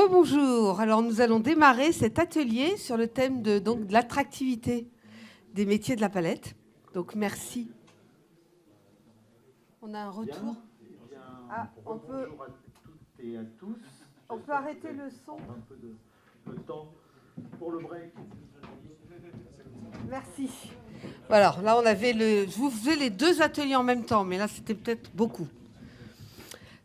Rebonjour. Alors nous allons démarrer cet atelier sur le thème de l'attractivité des métiers de la palette. Donc merci. On a un retour. Ah, on peut. Bonjour à toutes et à tous. On peut arrêter le son. Un peu de temps pour le break. Merci. Voilà, là on avait je vous faisais les deux ateliers en même temps, mais là c'était peut-être beaucoup.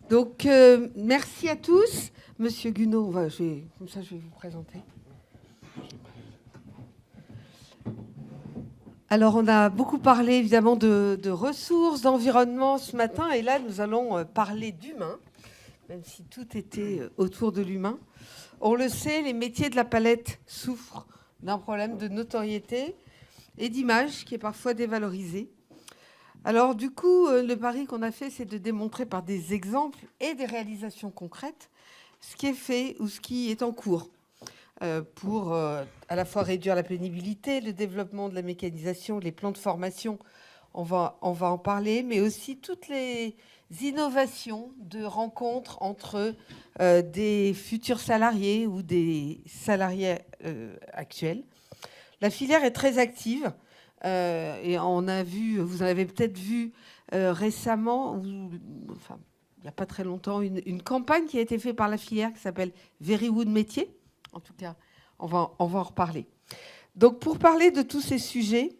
Donc merci à tous. Monsieur Gunaud, comme ça je vais vous présenter. Alors on a beaucoup parlé évidemment de ressources, d'environnement ce matin, et là nous allons parler d'humain, même si tout était autour de l'humain. On le sait, les métiers de la palette souffrent d'un problème de notoriété et d'image qui est parfois dévalorisé. Alors du coup, le pari qu'on a fait, c'est de démontrer par des exemples et des réalisations concrètes ce qui est fait ou ce qui est en cours pour à la fois réduire la pénibilité, le développement de la mécanisation, les plans de formation, on va en parler, mais aussi toutes les innovations de rencontres entre des futurs salariés ou des salariés actuels. La filière est très active et on a vu, vous en avez peut-être vu récemment, enfin, il n'y a pas très longtemps, une campagne qui a été faite par la filière qui s'appelle Verywood Métiers. En tout cas, on va en reparler. Donc, pour parler de tous ces sujets,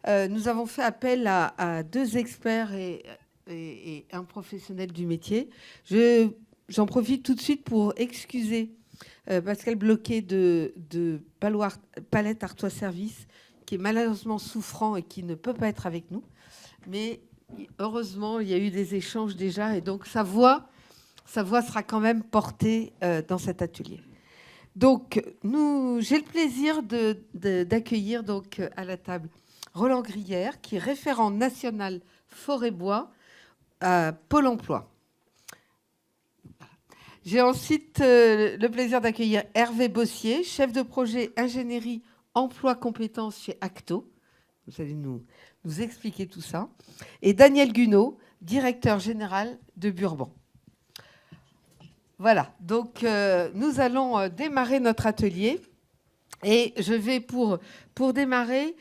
nous avons fait appel à deux experts et un professionnel du métier. J'en profite tout de suite pour excuser Pascal Bloquet de Palette Artois Service, qui est malheureusement souffrant et qui ne peut pas être avec nous. Mais heureusement, il y a eu des échanges déjà, et donc sa voix sera quand même portée dans cet atelier. Donc, j'ai le plaisir d'accueillir donc à la table Roland Grière, qui est référent national forêt-bois à Pôle emploi. J'ai ensuite le plaisir d'accueillir Hervé Bossier, chef de projet ingénierie emploi compétences chez Acto. Vous allez nous expliquer tout ça. Et Daniel Gunaud, directeur général de Burban. Voilà, donc nous allons démarrer notre atelier. Et je vais, pour démarrer,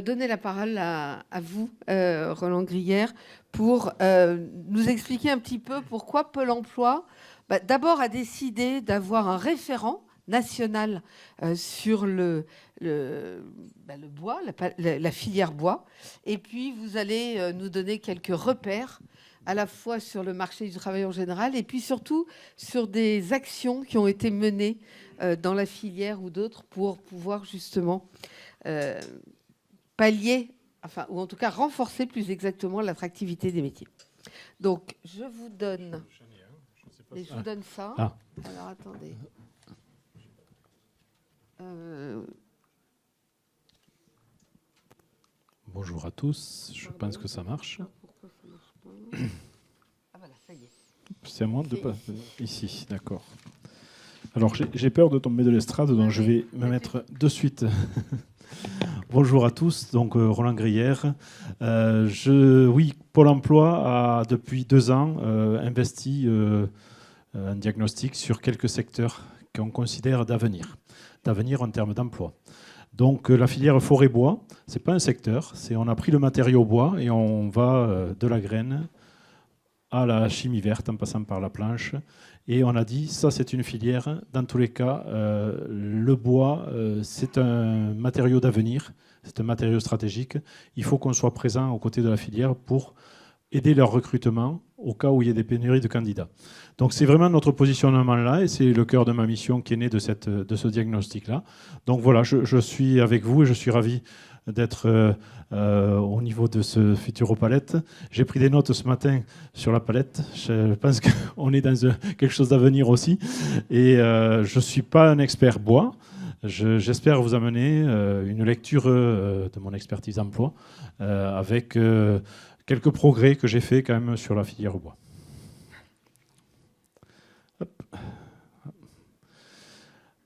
donner la parole à vous, Roland Grière, pour nous expliquer un petit peu pourquoi Pôle emploi, d'abord, a décidé d'avoir un référent national sur le bois, la filière bois. Et puis, vous allez nous donner quelques repères, à la fois sur le marché du travail en général, et puis surtout sur des actions qui ont été menées dans la filière ou d'autres pour pouvoir justement pallier, enfin, ou en tout cas renforcer plus exactement l'attractivité des métiers. Donc, je vous donne ça. Ah. Alors, attendez. Bonjour à tous, je pense que ça marche. Pourquoi ça marche pas ? Ah voilà, ça y est. C'est à moi de pas ici, d'accord. Alors j'ai peur de tomber de l'estrade, donc je vais me mettre de suite. Bonjour à tous, donc Roland Grière. Oui, Pôle emploi a depuis 2 ans investi un diagnostic sur quelques secteurs qu'on considère d'avenir en termes d'emploi. Donc la filière forêt-bois, ce n'est pas un secteur, on a pris le matériau bois et on va de la graine à la chimie verte en passant par la planche. Et on a dit, ça c'est une filière, dans tous les cas, le bois, c'est un matériau d'avenir, c'est un matériau stratégique. Il faut qu'on soit présent aux côtés de la filière pour aider leur recrutement au cas où il y a des pénuries de candidats. Donc c'est vraiment notre positionnement là, et c'est le cœur de ma mission qui est né de ce diagnostic-là. Donc voilà, je suis avec vous et je suis ravi d'être au niveau de ce Futuropalette. J'ai pris des notes ce matin sur la palette. Je pense qu'on est dans quelque chose d'avenir aussi. Et je ne suis pas un expert bois. J'espère vous amener une lecture de mon expertise emploi avec quelques progrès que j'ai fait quand même sur la filière bois. Hop.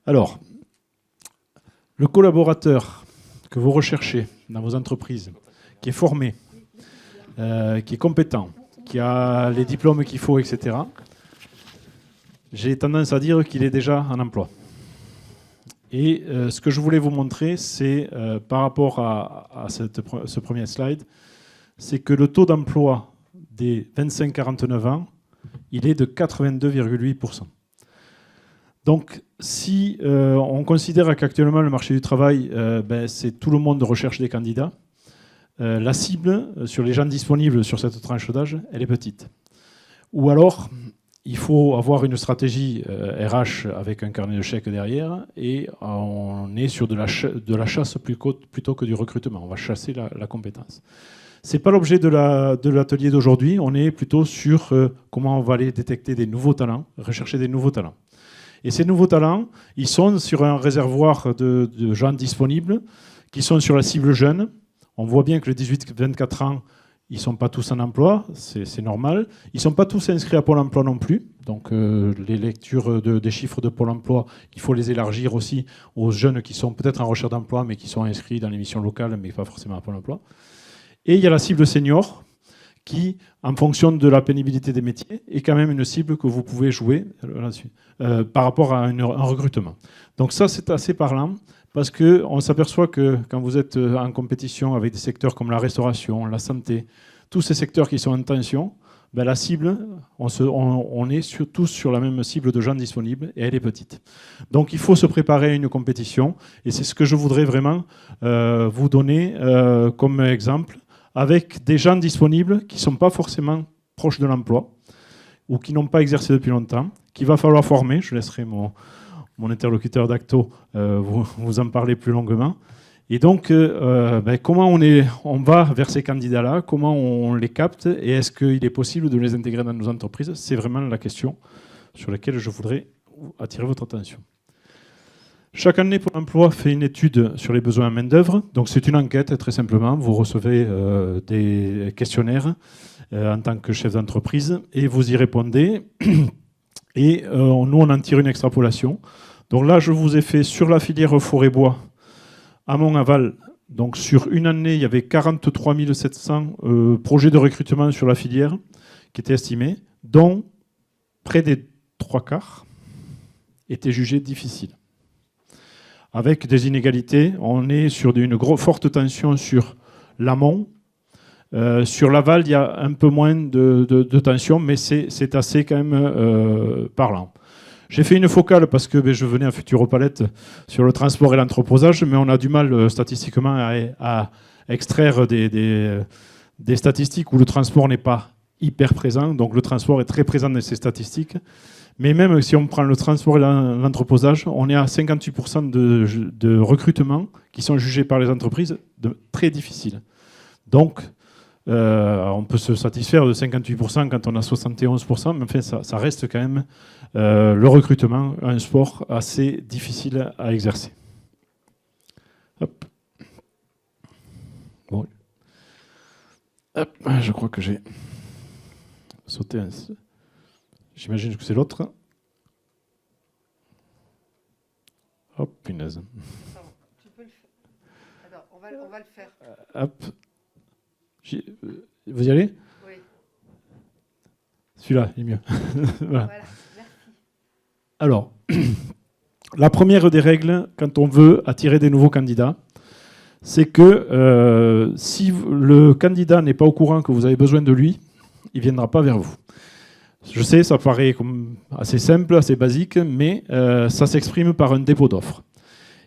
Alors, le collaborateur que vous recherchez dans vos entreprises, qui est formé, qui est compétent, qui a les diplômes qu'il faut, etc., j'ai tendance à dire qu'il est déjà en emploi. Et ce que je voulais vous montrer, c'est par rapport à ce premier slide, c'est que le taux d'emploi des 25-49 ans, il est de 82,8%. Donc, si on considère qu'actuellement le marché du travail, c'est tout le monde recherche des candidats, la cible sur les gens disponibles sur cette tranche d'âge, elle est petite. Ou alors, il faut avoir une stratégie RH avec un carnet de chèques derrière, et on est sur de la chasse plutôt que du recrutement. On va chasser la compétence. Ce n'est pas l'objet de l'atelier d'aujourd'hui. On est plutôt sur comment on va aller détecter des nouveaux talents, rechercher des nouveaux talents. Et ces nouveaux talents, ils sont sur un réservoir de gens disponibles qui sont sur la cible jeune. On voit bien que les 18-24 ans, ils ne sont pas tous en emploi, c'est normal. Ils ne sont pas tous inscrits à Pôle emploi non plus. Donc les lectures des chiffres de Pôle emploi, il faut les élargir aussi aux jeunes qui sont peut-être en recherche d'emploi, mais qui sont inscrits dans les missions locales, mais pas forcément à Pôle emploi. Et il y a la cible senior, qui, en fonction de la pénibilité des métiers, est quand même une cible que vous pouvez jouer là-dessus, par rapport à un recrutement. Donc ça, c'est assez parlant, parce qu'on s'aperçoit que quand vous êtes en compétition avec des secteurs comme la restauration, la santé, tous ces secteurs qui sont en tension, la cible, on est tous sur la même cible de gens disponibles, et elle est petite. Donc il faut se préparer à une compétition, et c'est ce que je voudrais vraiment vous donner comme exemple, avec des gens disponibles qui ne sont pas forcément proches de l'emploi ou qui n'ont pas exercé depuis longtemps, qu'il va falloir former. Je laisserai mon interlocuteur d'Acto vous en parler plus longuement. Et donc, comment on va vers ces candidats-là, comment on les capte, et est-ce qu'il est possible de les intégrer dans nos entreprises? C'est vraiment la question sur laquelle je voudrais attirer votre attention. Chaque année, Pôle emploi fait une étude sur les besoins en main-d'œuvre. Donc, c'est une enquête, très simplement. Vous recevez des questionnaires en tant que chef d'entreprise et vous y répondez. Et nous, on en tire une extrapolation. Donc là, je vous ai fait sur la filière forêt-bois, amont-aval. Donc, sur une année, il y avait 43 700 projets de recrutement sur la filière qui étaient estimés, dont près des 3/4 étaient jugés difficiles. Avec des inégalités, on est sur une forte tension sur l'amont. Sur l'aval, il y a un peu moins de tension, mais c'est assez quand même parlant. J'ai fait une focale parce que je venais à Futuropalette sur le transport et l'entreposage, mais on a du mal statistiquement à extraire des statistiques où le transport n'est pas hyper présent. Donc le transport est très présent dans ces statistiques. Mais même si on prend le transport et l'entreposage, on est à 58% de recrutements qui sont jugés par les entreprises très difficiles. Donc, on peut se satisfaire de 58% quand on a 71%, mais enfin, ça reste quand même le recrutement, un sport assez difficile à exercer. Hop. Bon. Hop. Je crois que j'ai sauté un... J'imagine que c'est l'autre. Hop, punaise. Tu peux le faire. Alors, on va le faire. Hop. Vous y allez? Oui. Celui-là, il est mieux. Voilà. Voilà, merci. Alors, la première des règles, quand on veut attirer des nouveaux candidats, c'est que si le candidat n'est pas au courant que vous avez besoin de lui, il ne viendra pas vers vous. Je sais, ça paraît comme assez simple, assez basique, mais ça s'exprime par un dépôt d'offres.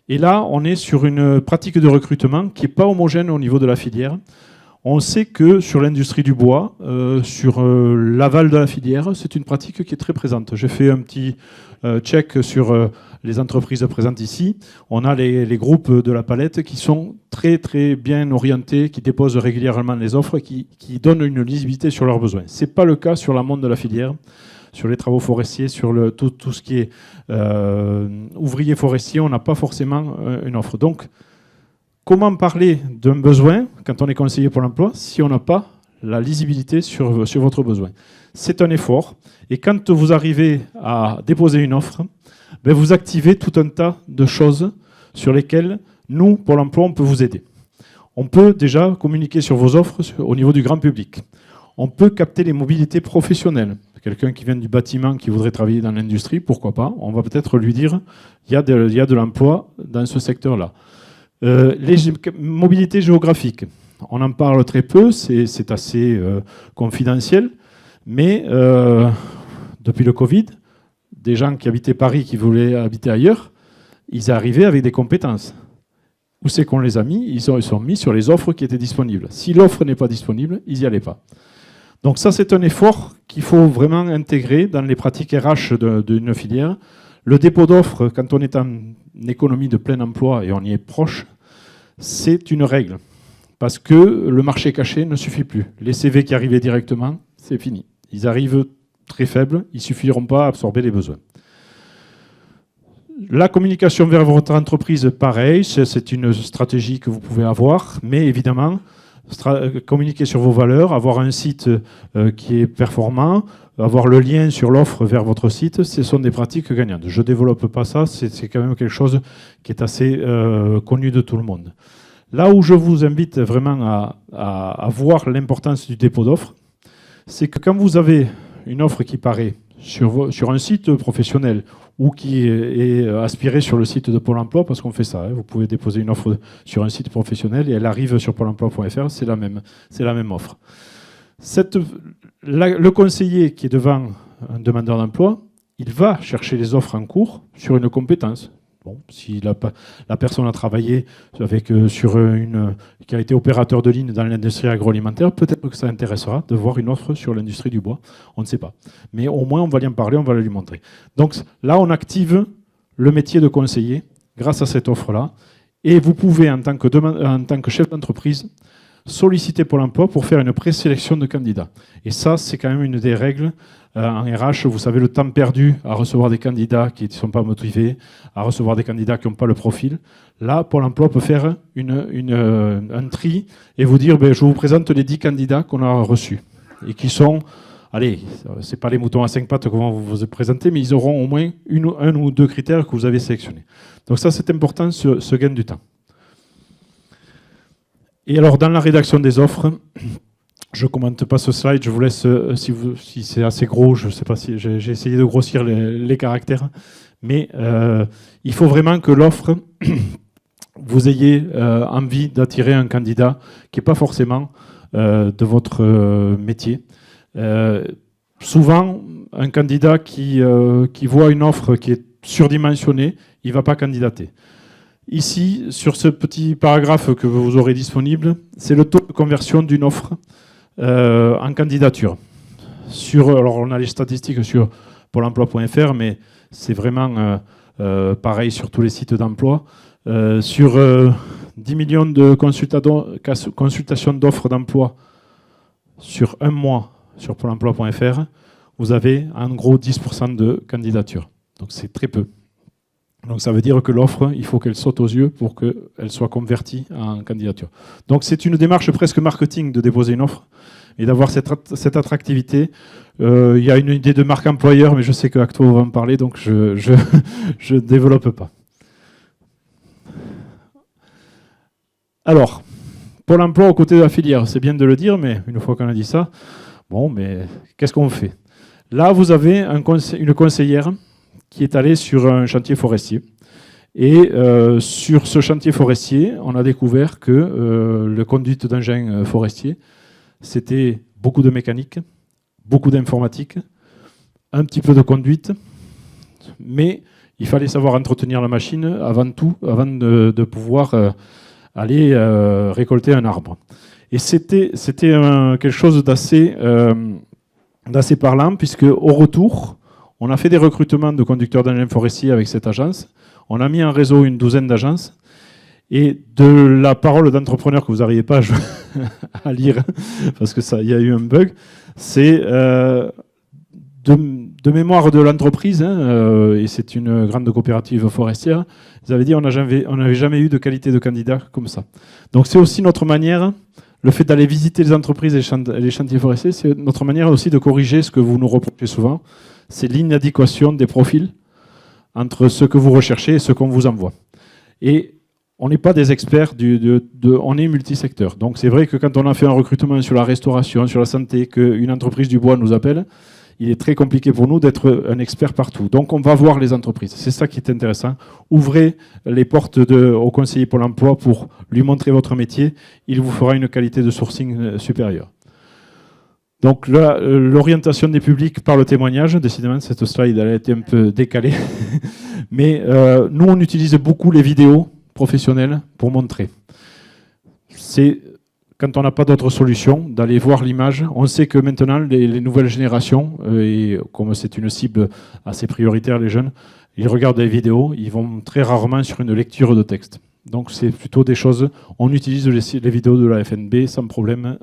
Et là, on est sur une pratique de recrutement qui n'est pas homogène au niveau de la filière. On sait que sur l'industrie du bois, sur l'aval de la filière, c'est une pratique qui est très présente. J'ai fait un petit check sur les entreprises présentes ici. On a les groupes de la palette qui sont très très bien orientés, qui déposent régulièrement les offres, qui donnent une lisibilité sur leurs besoins. Ce n'est pas le cas sur l'amont de la filière, sur les travaux forestiers, sur tout ce qui est ouvrier forestier. On n'a pas forcément une offre. Donc, comment parler d'un besoin quand on est conseiller pour l'emploi si on n'a pas la lisibilité sur votre besoin? C'est un effort. Et quand vous arrivez à déposer une offre, vous activez tout un tas de choses sur lesquelles nous, pour l'emploi, on peut vous aider. On peut déjà communiquer sur vos offres au niveau du grand public. On peut capter les mobilités professionnelles. quelqu'un qui vient du bâtiment, qui voudrait travailler dans l'industrie, pourquoi pas? On va peut-être lui dire, il y a de l'emploi dans ce secteur-là. Les mobilités géographiques, on en parle très peu, c'est assez confidentiel, mais depuis le Covid, des gens qui habitaient Paris, qui voulaient habiter ailleurs, ils arrivaient avec des compétences. Où c'est qu'on les a mis? Ils sont mis sur les offres qui étaient disponibles. Si l'offre n'est pas disponible, ils n'y allaient pas. Donc ça, c'est un effort qu'il faut vraiment intégrer dans les pratiques RH d'une filière. Le dépôt d'offres, quand on est en économie de plein emploi et on y est proche, c'est une règle. Parce que le marché caché ne suffit plus. Les CV qui arrivaient directement, c'est fini. Ils arrivent très faibles, ils ne suffiront pas à absorber les besoins. La communication vers votre entreprise, pareil, c'est une stratégie que vous pouvez avoir, mais évidemment, communiquer sur vos valeurs, avoir un site qui est performant, avoir le lien sur l'offre vers votre site, ce sont des pratiques gagnantes. Je ne développe pas ça, c'est quand même quelque chose qui est assez connu de tout le monde. Là où je vous invite vraiment à voir l'importance du dépôt d'offres, c'est que quand vous avez une offre qui paraît sur un site professionnel ou qui est aspirée sur le site de Pôle emploi, parce qu'on fait ça, vous pouvez déposer une offre sur un site professionnel et elle arrive sur pôle emploi.fr, c'est la même offre. Le conseiller qui est devant un demandeur d'emploi, il va chercher les offres en cours sur une compétence. Bon, si la personne a travaillé qui a été opérateur de ligne dans l'industrie agroalimentaire, peut-être que ça intéressera de voir une offre sur l'industrie du bois. On ne sait pas. Mais au moins, on va lui en parler, on va lui montrer. Donc là, on active le métier de conseiller grâce à cette offre-là. Et vous pouvez, en tant que chef d'entreprise, solliciter Pôle emploi pour faire une présélection de candidats. Et ça, c'est quand même une des règles. En RH, vous savez, le temps perdu à recevoir des candidats qui ne sont pas motivés, à recevoir des candidats qui n'ont pas le profil. Là, Pôle emploi peut faire un tri et vous dire, je vous présente les 10 candidats qu'on a reçus. Et qui sont, allez, ce n'est pas les moutons à 5 pattes qu'on va vous présenter, mais ils auront au moins un ou deux critères que vous avez sélectionnés. Donc ça, c'est important, ce gain du temps. Et alors, dans la rédaction des offres, je ne commente pas ce slide, je vous laisse, si c'est assez gros, je ne sais pas si j'ai essayé de grossir les caractères, mais il faut vraiment que l'offre, vous ayez envie d'attirer un candidat qui n'est pas forcément de votre métier. Souvent, un candidat qui voit une offre qui est surdimensionnée, il ne va pas candidater. Ici, sur ce petit paragraphe que vous aurez disponible, c'est le taux de conversion d'une offre en candidature. Alors, on a les statistiques sur Pôle emploi.fr, mais c'est vraiment pareil sur tous les sites d'emploi. Sur 10 millions de consultations d'offres d'emploi sur un mois sur Pôle emploi.fr, vous avez en gros 10% de candidatures. Donc c'est très peu. Donc ça veut dire que l'offre, il faut qu'elle saute aux yeux pour qu'elle soit convertie en candidature. Donc c'est une démarche presque marketing de déposer une offre et d'avoir cette attractivité. Il y a une idée de marque employeur, mais je sais que Acto va en parler, donc je ne développe pas. Alors, Pôle emploi aux côtés de la filière, c'est bien de le dire, mais une fois qu'on a dit ça, bon, mais qu'est-ce qu'on fait? Là, vous avez une conseillère qui est allé sur un chantier forestier. Et sur ce chantier forestier, on a découvert que le conduite d'engin forestier, c'était beaucoup de mécanique, beaucoup d'informatique, un petit peu de conduite, mais il fallait savoir entretenir la machine avant tout, avant de pouvoir aller récolter un arbre. Et c'était quelque chose d'assez parlant, puisque au retour, on a fait des recrutements de conducteurs d'engins forestiers avec cette agence. On a mis en réseau une douzaine d'agences. Et de la parole d'entrepreneur que vous n'arrivez pas à lire, parce que il y a eu un bug, c'est de mémoire de l'entreprise, et c'est une grande coopérative forestière, ils avaient dit on n'avait jamais eu de qualité de candidat comme ça. Donc c'est aussi notre manière, le fait d'aller visiter les entreprises et les chantiers forestiers, c'est notre manière aussi de corriger ce que vous nous reprochez souvent, c'est l'inadéquation des profils entre ce que vous recherchez et ce qu'on vous envoie. Et on n'est pas des experts, on est multisecteur. Donc c'est vrai que quand on a fait un recrutement sur la restauration, sur la santé, qu'une entreprise du bois nous appelle, il est très compliqué pour nous d'être un expert partout. Donc on va voir les entreprises. C'est ça qui est intéressant. Ouvrez les portes au conseiller Pôle emploi pour lui montrer votre métier. Il vous fera une qualité de sourcing supérieure. Donc l'orientation des publics par le témoignage, décidément cette slide elle a été un peu décalée, mais nous on utilise beaucoup les vidéos professionnelles pour montrer. C'est quand on n'a pas d'autre solution, d'aller voir l'image. On sait que maintenant, les nouvelles générations, et comme c'est une cible assez prioritaire, les jeunes, ils regardent des vidéos, ils vont très rarement sur une lecture de texte. Donc c'est plutôt des choses, on utilise les vidéos de la FNB sans problème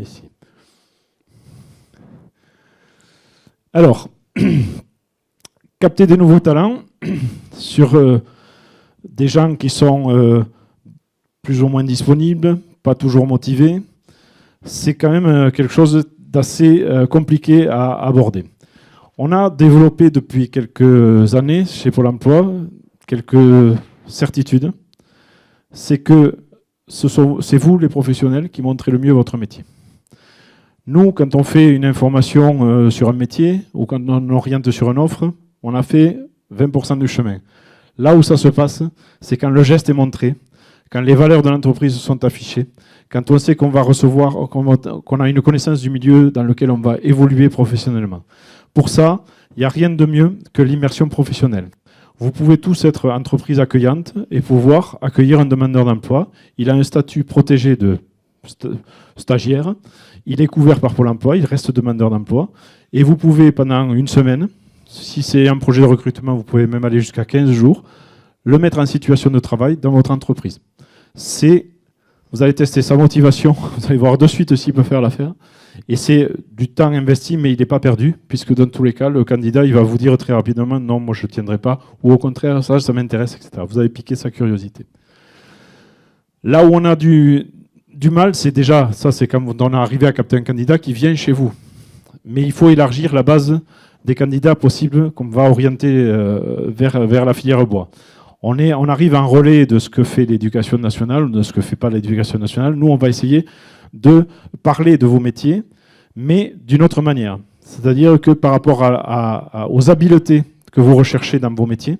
ici. Alors, capter des nouveaux talents sur des gens qui sont plus ou moins disponibles, pas toujours motivés, c'est quand même quelque chose d'assez compliqué à aborder. On a développé depuis quelques années chez Pôle emploi quelques certitudes. C'est que c'est vous, les professionnels, qui montrez le mieux votre métier. Nous, quand on fait une information sur un métier ou quand on oriente sur une offre, on a fait 20% du chemin. Là où ça se passe, c'est quand le geste est montré, quand les valeurs de l'entreprise sont affichées, quand on sait qu'on va recevoir, qu'on a une connaissance du milieu dans lequel on va évoluer professionnellement. Pour ça, il n'y a rien de mieux que l'immersion professionnelle. Vous pouvez tous être entreprise accueillante et pouvoir accueillir un demandeur d'emploi. Il a un statut protégé de stagiaire, il est couvert par Pôle emploi, il reste demandeur d'emploi, et vous pouvez pendant une semaine, si c'est un projet de recrutement, vous pouvez même aller jusqu'à 15 jours, le mettre en situation de travail dans votre entreprise. Vous allez tester sa motivation, vous allez voir de suite s'il peut faire l'affaire, et c'est du temps investi, mais il n'est pas perdu, puisque dans tous les cas, le candidat il va vous dire très rapidement « non, moi je ne tiendrai pas », ou au contraire, ça m'intéresse, etc. Vous avez piqué sa curiosité. Là où on a du mal, c'est déjà, ça c'est quand on est arrivé à capter un candidat qui vient chez vous. Mais il faut élargir la base des candidats possibles qu'on va orienter vers la filière bois. On arrive en relais de ce que fait l'éducation nationale, de ce que ne fait pas l'éducation nationale. Nous, on va essayer de parler de vos métiers, mais d'une autre manière. C'est-à-dire que par rapport aux habiletés que vous recherchez dans vos métiers,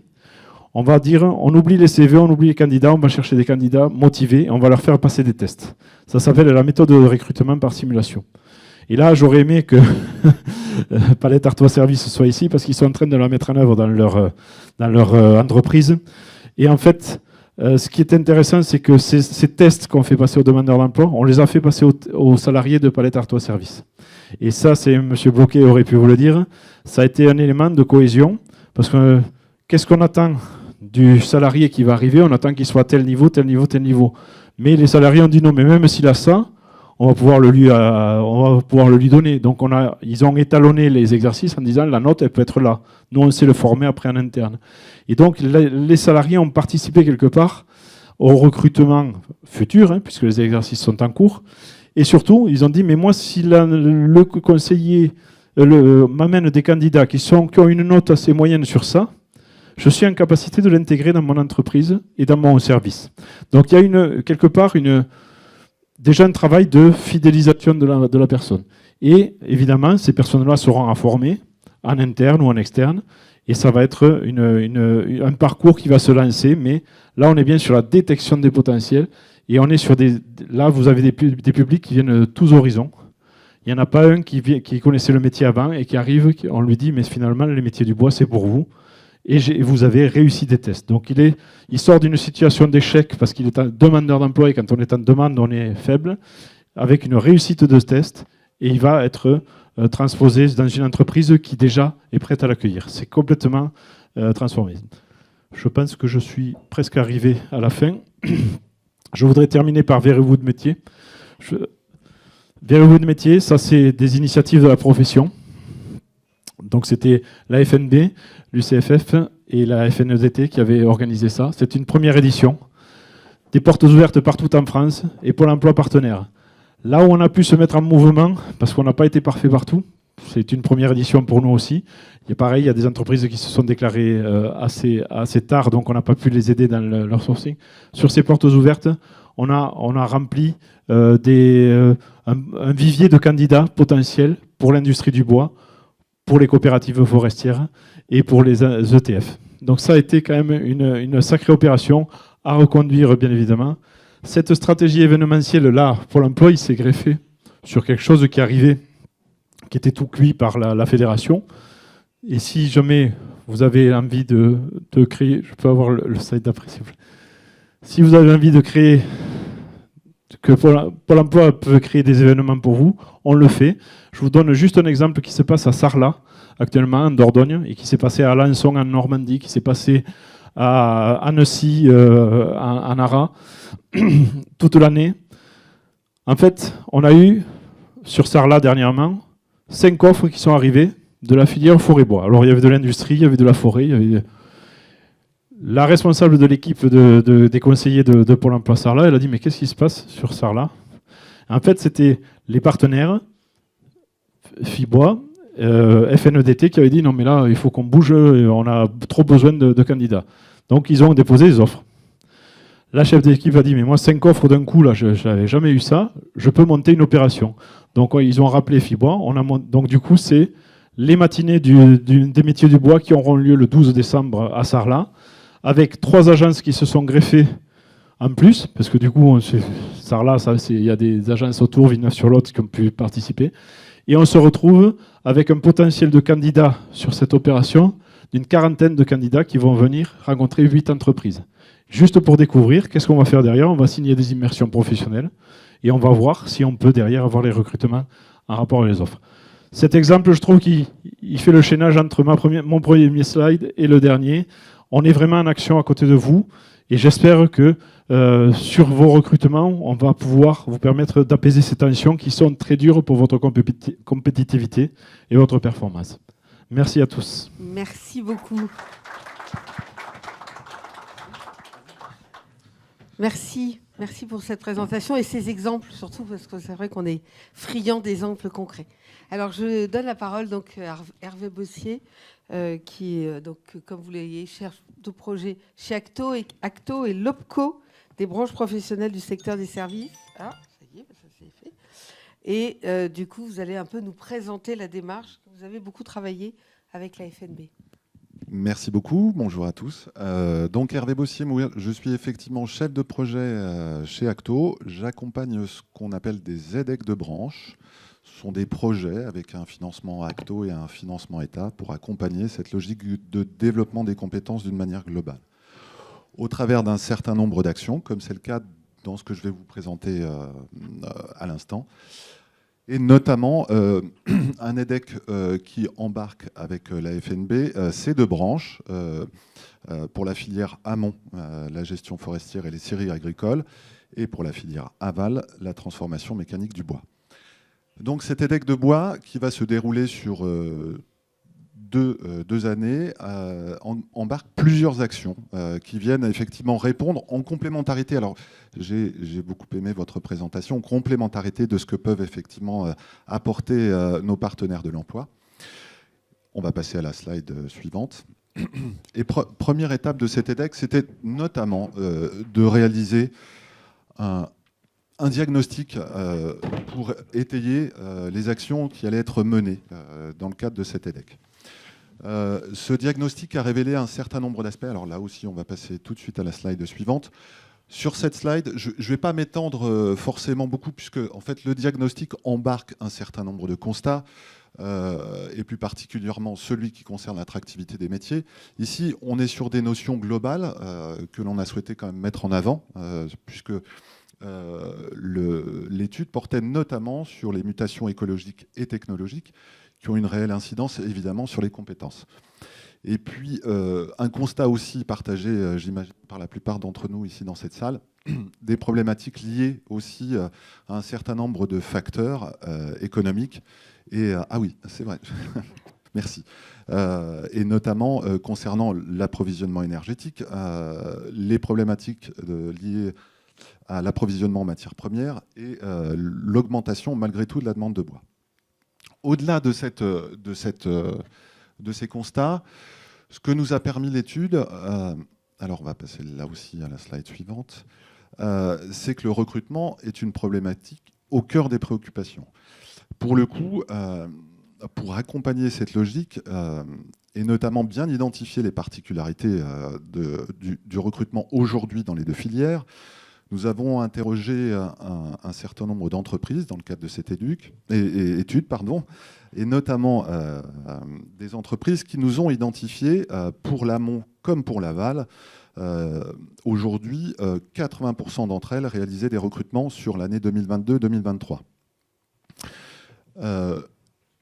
on va dire, on oublie les CV, on oublie les candidats, on va chercher des candidats motivés, on va leur faire passer des tests. Ça s'appelle la méthode de recrutement par simulation. Et là, j'aurais aimé que Palette Artois Services soit ici, parce qu'ils sont en train de la mettre en œuvre dans leur entreprise. Et en fait, ce qui est intéressant, c'est que ces tests qu'on fait passer aux demandeurs d'emploi, on les a fait passer aux salariés de Palette Artois Services. Et ça, c'est M. Bloquet aurait pu vous le dire, ça a été un élément de cohésion, parce que qu'est-ce qu'on attend du salarié qui va arriver? On attend qu'il soit à tel niveau, tel niveau, tel niveau. Mais les salariés ont dit non, mais même s'il a ça, on va pouvoir le lui donner. Donc ils ont étalonné les exercices en disant la note, elle peut être là. Nous, on sait le former après en interne. Et donc, les salariés ont participé quelque part au recrutement futur, hein, puisque les exercices sont en cours. Et surtout, ils ont dit, mais moi, si le conseiller m'amène des candidats qui ont une note assez moyenne sur ça, je suis en capacité de l'intégrer dans mon entreprise et dans mon service. Donc, il y a quelque part déjà un travail de fidélisation de la personne. Et évidemment, ces personnes-là seront à former en interne ou en externe, et ça va être un parcours qui va se lancer, mais là, on est bien sur la détection des potentiels, et on est sur là, vous avez des publics qui viennent de tous horizons. Il n'y en a pas un qui connaissait le métier avant et qui arrive, on lui dit, mais finalement, les métiers du bois, c'est pour vous. Et vous avez réussi des tests. Donc il sort d'une situation d'échec parce qu'il est un demandeur d'emploi et quand on est en demande, on est faible, avec une réussite de test et il va être transposé dans une entreprise qui déjà est prête à l'accueillir. C'est complètement transformé. Je pense que je suis presque arrivé à la fin. Je voudrais terminer par Verrez-vous de métier. Verrez-vous de métier, ça c'est des initiatives de la profession. Donc c'était la FNB, l'UCFF et la FNEDT qui avaient organisé ça. C'est une première édition. Des portes ouvertes partout en France et Pôle emploi partenaire. Là où on a pu se mettre en mouvement, parce qu'on n'a pas été parfait partout, c'est une première édition pour nous aussi. Et pareil, il y a des entreprises qui se sont déclarées assez tard, donc on n'a pas pu les aider dans leur sourcing. Sur ces portes ouvertes, on a rempli un vivier de candidats potentiels pour l'industrie du bois, pour les coopératives forestières et pour les ETF. Donc ça a été quand même une sacrée opération à reconduire, bien évidemment. Cette stratégie événementielle-là, pour l'emploi, il s'est greffé sur quelque chose qui arrivait, qui était tout cuit par la fédération. Et si jamais vous avez envie de créer, je peux avoir le slide d'après, s'il vous plaît. Si vous avez envie de créer, que Pôle emploi peut créer des événements pour vous, on le fait. Je vous donne juste un exemple qui se passe à Sarlat, actuellement, en Dordogne, et qui s'est passé à Alençon, en Normandie, qui s'est passé à Annecy, en Arras, toute l'année. En fait, on a eu, sur Sarlat dernièrement, 5 offres qui sont arrivées de la filière forêt-bois. Alors, il y avait de l'industrie, il y avait de la forêt, il y avait... La responsable de l'équipe des conseillers de Pôle emploi Sarlat, elle a dit « Mais qu'est-ce qui se passe sur Sarlat ?» En fait, c'était les partenaires, FIBOIS, FNEDT, qui avaient dit « Non, mais là, il faut qu'on bouge, on a trop besoin de candidats. » Donc, ils ont déposé des offres. La chef d'équipe a dit « Mais moi, 5 offres d'un coup, là, je n'avais jamais eu ça, je peux monter une opération. » Donc, ils ont rappelé FIBOIS. Donc, du coup, c'est les matinées des métiers du bois qui auront lieu le 12 décembre à Sarlat, avec 3 agences qui se sont greffées en plus, parce que du coup, Sarlat, il y a des agences autour, Villeneuve-sur-Lot, qui ont pu participer. Et on se retrouve avec un potentiel de candidats sur cette opération, d'une 40aine de candidats qui vont venir rencontrer 8 entreprises. Juste pour découvrir, qu'est-ce qu'on va faire derrière? On va signer des immersions professionnelles et on va voir si on peut derrière avoir les recrutements en rapport avec les offres. Cet exemple, je trouve qu'il fait le chaînage entre mon premier slide et le dernier. On est vraiment en action à côté de vous et j'espère que sur vos recrutements, on va pouvoir vous permettre d'apaiser ces tensions qui sont très dures pour votre compétitivité et votre performance. Merci à tous. Merci beaucoup. Merci pour cette présentation et ces exemples, surtout parce que c'est vrai qu'on est friand d'exemples concrets. Alors, je donne la parole donc à Hervé Bossier, qui est, donc, comme vous l'avez, chef de projet chez Acto et l'OPCO des branches professionnelles du secteur des services. Ah, ça y est, ça c'est fait. Et du coup, vous allez un peu nous présenter la démarche. Vous avez beaucoup travaillé avec la FNB. Merci beaucoup, bonjour à tous. Donc Hervé Bossier, je suis effectivement chef de projet chez Acto. J'accompagne ce qu'on appelle des ZEC de branche. Ce sont des projets avec un financement Acto et un financement État pour accompagner cette logique de développement des compétences d'une manière globale. Au travers d'un certain nombre d'actions, comme c'est le cas dans ce que je vais vous présenter à l'instant. Et notamment un EDEC qui embarque avec la FNB ces 2 branches pour la filière amont, la gestion forestière et les scieries agricoles, et pour la filière aval, la transformation mécanique du bois. Donc cet EDEC de bois qui va se dérouler sur 2 années embarque plusieurs actions qui viennent effectivement répondre en complémentarité. Alors j'ai beaucoup aimé votre présentation, en complémentarité de ce que peuvent effectivement apporter nos partenaires de l'emploi. On va passer à la slide suivante. Et première étape de cet EDEC, c'était notamment de réaliser un diagnostic pour étayer les actions qui allaient être menées dans le cadre de cet EDEC. Ce diagnostic a révélé un certain nombre d'aspects. Alors là aussi, on va passer tout de suite à la slide suivante. Sur cette slide, je ne vais pas m'étendre forcément beaucoup, puisque en fait, le diagnostic embarque un certain nombre de constats, et plus particulièrement celui qui concerne l'attractivité des métiers. Ici, on est sur des notions globales que l'on a souhaité quand même mettre en avant, puisque l'étude portait notamment sur les mutations écologiques et technologiques qui ont une réelle incidence évidemment sur les compétences. Et puis un constat aussi partagé, j'imagine, par la plupart d'entre nous ici dans cette salle, des problématiques liées aussi à un certain nombre de facteurs économiques. Et ah oui, c'est vrai, merci. Et notamment concernant l'approvisionnement énergétique, les problématiques liées à l'approvisionnement en matières premières et l'augmentation malgré tout de la demande de bois. Au-delà de ces constats, ce que nous a permis l'étude, alors on va passer là aussi à la slide suivante, c'est que le recrutement est une problématique au cœur des préoccupations. Pour le coup, pour accompagner cette logique et notamment bien identifier les particularités du recrutement aujourd'hui dans les deux filières, nous avons interrogé un certain nombre d'entreprises dans le cadre de cette étude, et notamment des entreprises qui nous ont identifié pour l'amont comme pour l'aval. Aujourd'hui, 80% d'entre elles réalisaient des recrutements sur l'année 2022-2023.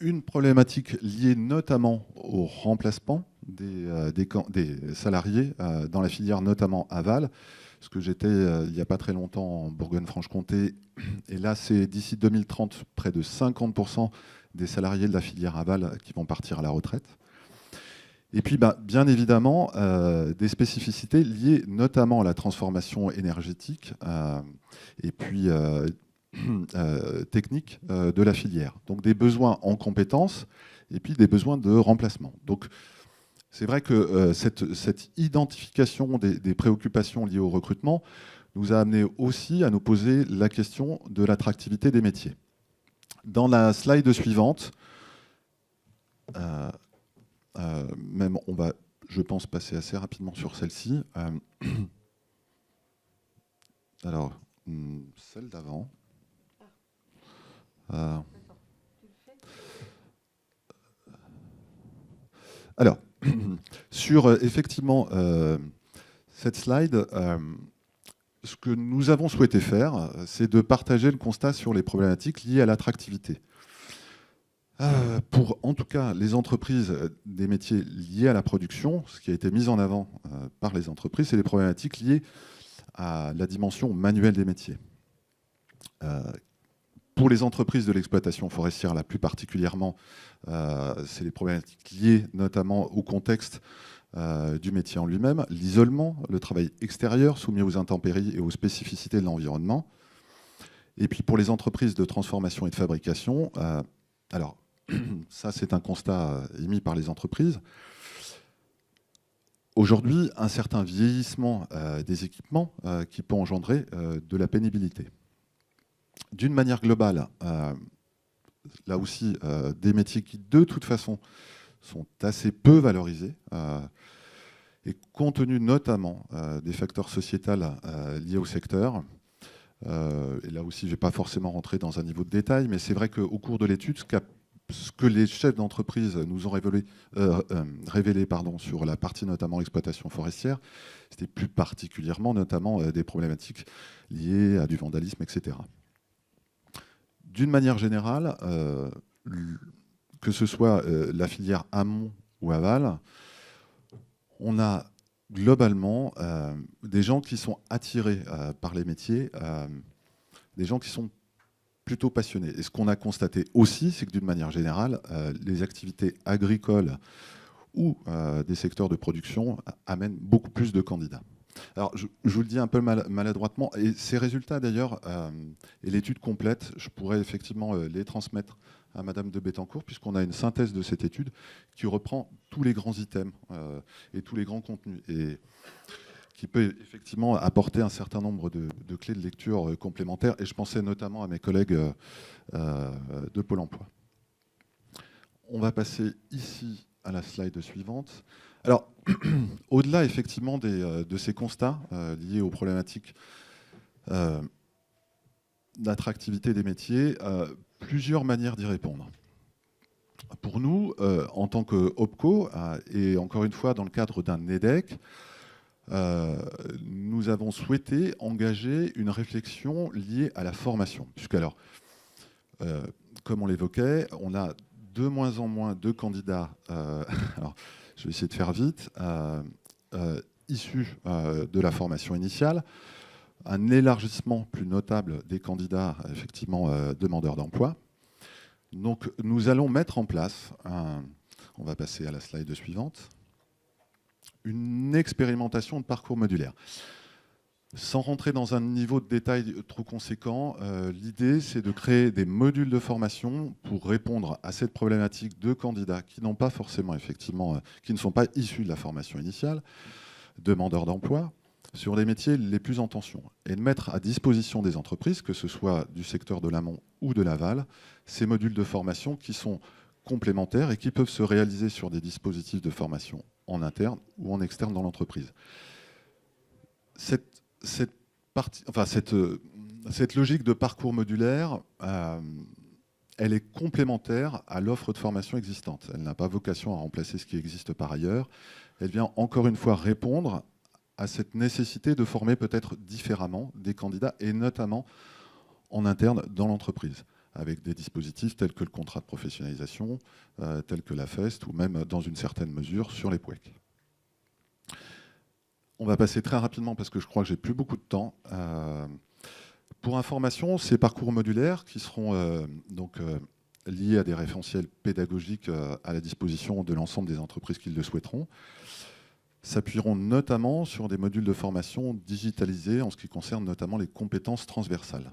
Une problématique liée notamment au remplacement des salariés dans la filière notamment aval, parce que j'étais il n'y a pas très longtemps en Bourgogne-Franche-Comté, et là c'est d'ici 2030 près de 50% des salariés de la filière aval qui vont partir à la retraite. Et puis bien évidemment des spécificités liées notamment à la transformation énergétique et puis technique de la filière. Donc des besoins en compétences et puis des besoins de remplacement. Donc c'est vrai que cette identification des préoccupations liées au recrutement nous a amené aussi à nous poser la question de l'attractivité des métiers. Dans la slide suivante, même on va, je pense, passer assez rapidement sur celle-ci. Alors, celle d'avant. Alors, sur effectivement cette slide, ce que nous avons souhaité faire, c'est de partager le constat sur les problématiques liées à l'attractivité. Pour, en tout cas, les entreprises des métiers liés à la production, ce qui a été mis en avant par les entreprises, c'est les problématiques liées à la dimension manuelle des métiers. Pour les entreprises de l'exploitation forestière, là plus particulièrement, c'est les problématiques liées notamment au contexte du métier en lui-même, l'isolement, le travail extérieur soumis aux intempéries et aux spécificités de l'environnement. Et puis pour les entreprises de transformation et de fabrication, alors ça c'est un constat émis par les entreprises. Aujourd'hui, un certain vieillissement des équipements qui peut engendrer de la pénibilité. D'une manière globale, là aussi, des métiers qui, de toute façon, sont assez peu valorisés, et compte tenu notamment des facteurs sociétals liés au secteur. Et là aussi, je ne vais pas forcément rentrer dans un niveau de détail, mais c'est vrai qu'au cours de l'étude, ce que les chefs d'entreprise nous ont révélé sur la partie notamment exploitation forestière, c'était plus particulièrement notamment des problématiques liées à du vandalisme, etc. D'une manière générale, que ce soit la filière amont ou aval, on a globalement des gens qui sont attirés par les métiers, des gens qui sont plutôt passionnés. Et ce qu'on a constaté aussi, c'est que d'une manière générale, les activités agricoles ou des secteurs de production amènent beaucoup plus de candidats. Alors, je vous le dis un peu maladroitement, et ces résultats d'ailleurs, et l'étude complète, je pourrais effectivement les transmettre à Madame de Bettencourt, puisqu'on a une synthèse de cette étude qui reprend tous les grands items et tous les grands contenus, et qui peut effectivement apporter un certain nombre de clés de lecture complémentaires, et je pensais notamment à mes collègues de Pôle emploi. On va passer ici à la slide suivante. Alors, au-delà effectivement de ces constats liés aux problématiques d'attractivité des métiers, plusieurs manières d'y répondre. Pour nous, en tant que OPCO, et encore une fois dans le cadre d'un EDEC, nous avons souhaité engager une réflexion liée à la formation. Puisqu'alors, comme on l'évoquait, on a de moins en moins de candidats, alors je vais essayer de faire vite, issus de la formation initiale, un élargissement plus notable des candidats effectivement demandeurs d'emploi. Donc nous allons mettre en place, on va passer à la slide suivante, une expérimentation de parcours modulaire. Sans rentrer dans un niveau de détail trop conséquent, l'idée c'est de créer des modules de formation pour répondre à cette problématique de candidats qui n'ont pas forcément effectivement, qui ne sont pas issus de la formation initiale, demandeurs d'emploi, sur les métiers les plus en tension, et de mettre à disposition des entreprises, que ce soit du secteur de l'amont ou de l'aval, ces modules de formation qui sont complémentaires et qui peuvent se réaliser sur des dispositifs de formation en interne ou en externe dans l'entreprise. Cette logique de parcours modulaire, elle est complémentaire à l'offre de formation existante. Elle n'a pas vocation à remplacer ce qui existe par ailleurs. Elle vient encore une fois répondre à cette nécessité de former peut-être différemment des candidats, et notamment en interne dans l'entreprise, avec des dispositifs tels que le contrat de professionnalisation, tels que la FEST, ou même dans une certaine mesure sur les POEC. On va passer très rapidement parce que je crois que j'ai plus beaucoup de temps. Pour information, ces parcours modulaires qui seront liés à des référentiels pédagogiques à la disposition de l'ensemble des entreprises qui le souhaiteront, s'appuieront notamment sur des modules de formation digitalisés en ce qui concerne notamment les compétences transversales.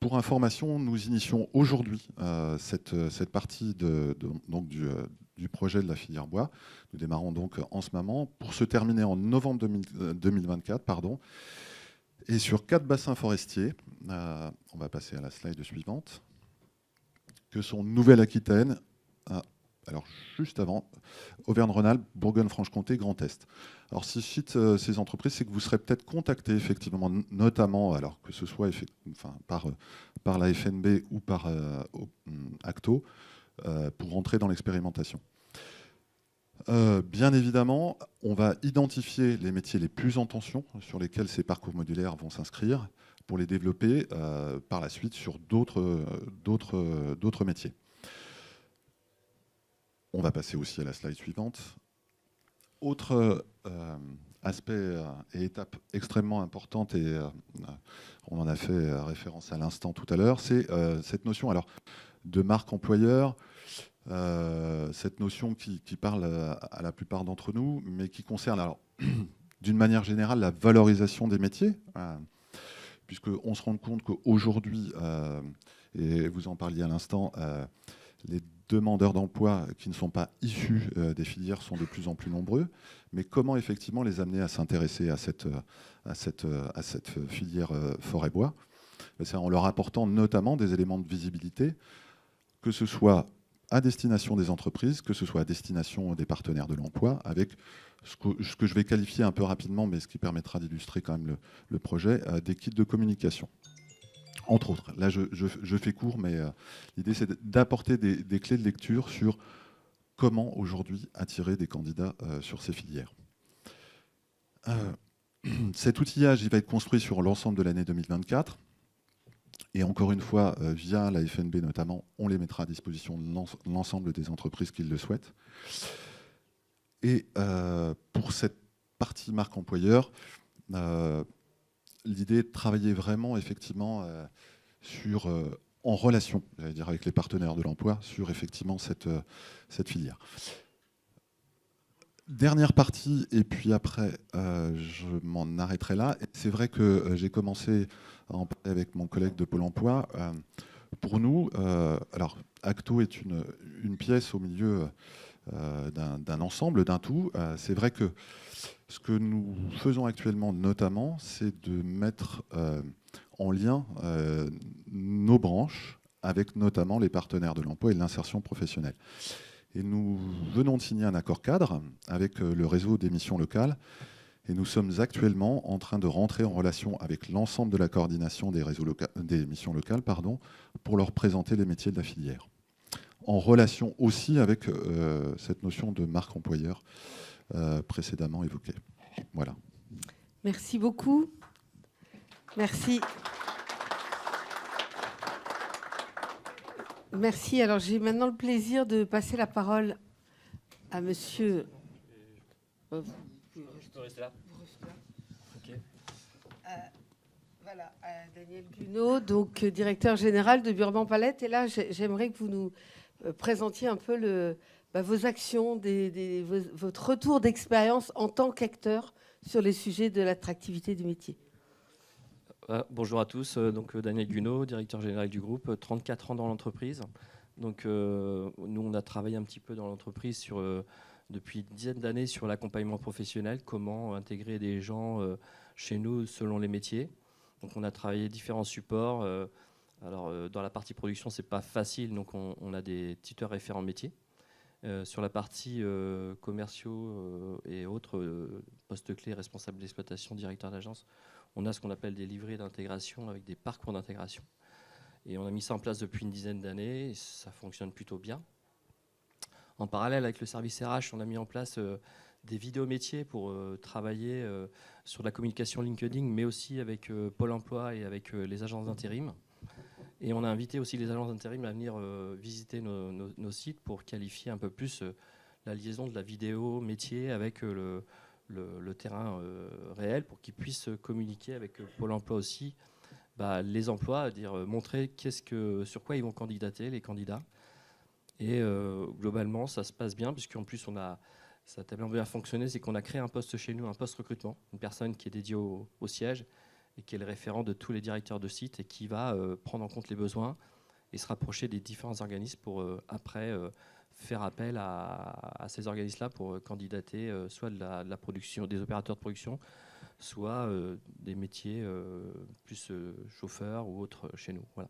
Pour information, nous initions aujourd'hui cette partie du projet de la filière bois. Nous démarrons donc en ce moment pour se terminer en novembre 2024. Et sur 4 bassins forestiers, on va passer à la slide suivante, que sont Nouvelle-Aquitaine, alors juste avant, Auvergne-Rhône-Alpes, Bourgogne-Franche-Comté, Grand Est. Alors si je cite ces entreprises, c'est que vous serez peut-être contactés effectivement, notamment, alors que ce soit par la FNB ou par Acto, pour rentrer dans l'expérimentation. Bien évidemment, on va identifier les métiers les plus en tension sur lesquels ces parcours modulaires vont s'inscrire pour les développer par la suite sur d'autres métiers. On va passer aussi à la slide suivante. Autre aspect et étape extrêmement importante, et on en a fait référence à l'instant tout à l'heure, c'est cette notion de marque employeur, cette notion qui parle à la plupart d'entre nous, mais qui concerne d'une manière générale la valorisation des métiers, puisqu'on se rend compte qu'aujourd'hui, et vous en parliez à l'instant, les demandeurs d'emploi qui ne sont pas issus des filières sont de plus en plus nombreux, mais comment effectivement les amener à s'intéresser à cette filière forêt-bois? C'est en leur apportant notamment des éléments de visibilité, que ce soit à destination des entreprises, que ce soit à destination des partenaires de l'emploi, avec ce que je vais qualifier un peu rapidement, mais ce qui permettra d'illustrer quand même le projet, des kits de communication. Entre autres, là je fais court, mais l'idée c'est d'apporter des clés de lecture sur comment aujourd'hui attirer des candidats sur ces filières. Cet outillage il va être construit sur l'ensemble de l'année 2024. Et encore une fois, via la FNB notamment, on les mettra à disposition de l'ensemble des entreprises qui le souhaitent. Et pour cette partie marque employeur, l'idée est de travailler vraiment effectivement en relation, j'allais dire, avec les partenaires de l'emploi sur effectivement cette filière. Dernière partie, et puis après, je m'en arrêterai là. C'est vrai que j'ai commencé à en parler avec mon collègue de Pôle emploi. Pour nous, alors Acto est une pièce au milieu d'un ensemble, d'un tout. C'est vrai que ce que nous faisons actuellement, notamment, c'est de mettre en lien nos branches avec notamment les partenaires de l'emploi et de l'insertion professionnelle. Et nous venons de signer un accord cadre avec le réseau des missions locales. Et nous sommes actuellement en train de rentrer en relation avec l'ensemble de la coordination des missions locales, pour leur présenter les métiers de la filière. En relation aussi avec cette notion de marque employeur précédemment évoquée. Voilà. Merci beaucoup. Merci. Merci. Alors, j'ai maintenant le plaisir de passer la parole à monsieur... Je peux rester là. Okay. Voilà, Daniel Gunot, donc directeur général de Burban Palette. Et là, j'aimerais que vous nous présentiez un peu vos actions, votre retour d'expérience en tant qu'acteur sur les sujets de l'attractivité du métier. Bonjour à tous, donc Daniel Gunot, directeur général du groupe, 34 ans dans l'entreprise. Donc nous, on a travaillé un petit peu dans l'entreprise depuis une dizaine d'années sur l'accompagnement professionnel, comment intégrer des gens chez nous selon les métiers. Donc on a travaillé différents supports, Alors, dans la partie production, c'est pas facile, donc on a des tuteurs référents métiers. Sur la partie commerciaux et autres, postes clés, responsables d'exploitation, directeur d'agence, on a ce qu'on appelle des livrets d'intégration avec des parcours d'intégration. Et on a mis ça en place depuis une dizaine d'années, et ça fonctionne plutôt bien. En parallèle avec le service RH, on a mis en place des vidéos métiers pour travailler sur la communication LinkedIn, mais aussi avec Pôle emploi et avec les agences d'intérim. Et on a invité aussi les agences d'intérim à venir visiter nos sites pour qualifier un peu plus la liaison de la vidéo métier avec le terrain réel, pour qu'ils puissent communiquer avec Pôle emploi aussi les emplois, montrer sur quoi ils vont candidater, les candidats. Et globalement, ça se passe bien, puisqu'en plus, ça a tellement bien fonctionné, c'est qu'on a créé un poste chez nous, un poste recrutement, une personne qui est dédiée au siège et qui est le référent de tous les directeurs de site et qui va prendre en compte les besoins et se rapprocher des différents organismes pour après faire appel à ces organismes-là pour candidater soit de la production, des opérateurs de production, soit des métiers plus chauffeurs ou autres chez nous. Voilà.